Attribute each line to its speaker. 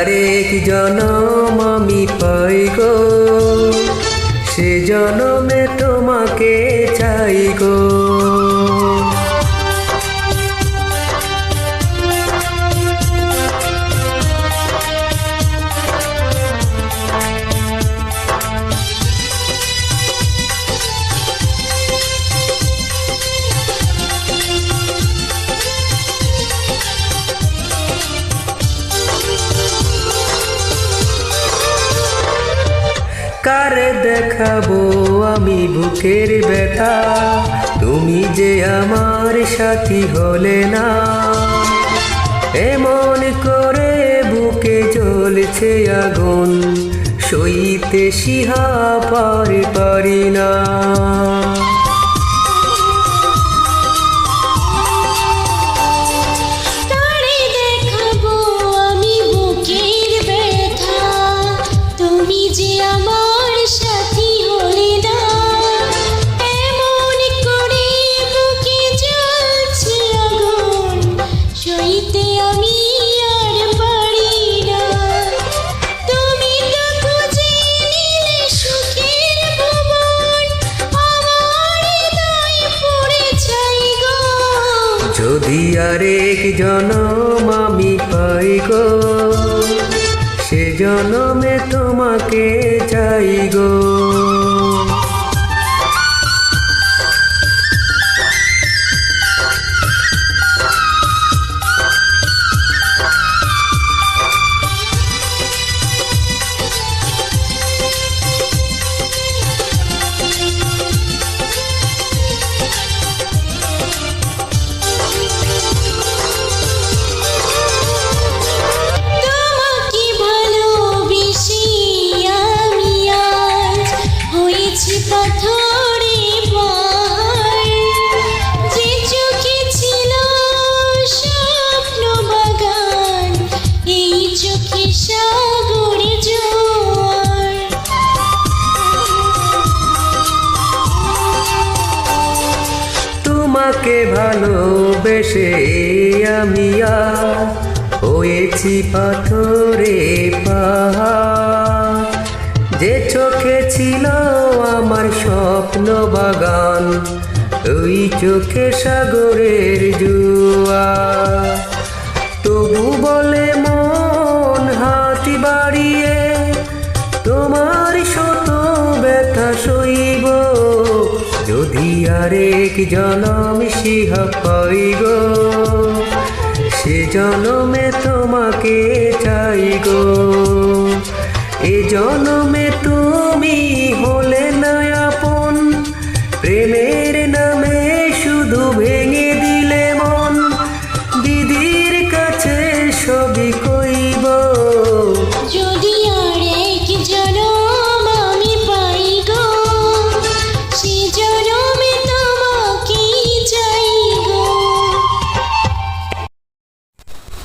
Speaker 1: আরেক জনম আমি পাই গো, সে জনমে তোমাকে চাই গো। কারে দেখাবো আমি বুকের ব্যথা, তুমি যে আমার সাথী হলে না। এমন করে বুকে জ্বলছে আগুন, সইতে সিহা পারি না। যদি আরেক জনম আমি পাই গো, সে জনমে তোমাকে চাই গো। তোমাকে ভালোবেসে আমি আর হয়েছি পাথরে পাহাড়, যে চোখে ছিল আমার স্বপ্ন বাগান, ওই চোখে সাগরের জোয়ার। তবু বলে মন হাত বাড়িয়ে তোমার শত ব্যথা সইব, যদি আরেক জনম সিহা পাই গো, সে জনমে তোমাকে চাই গো। এ জনমে তুমি হলে না আপন, প্রেমের নামে শুধু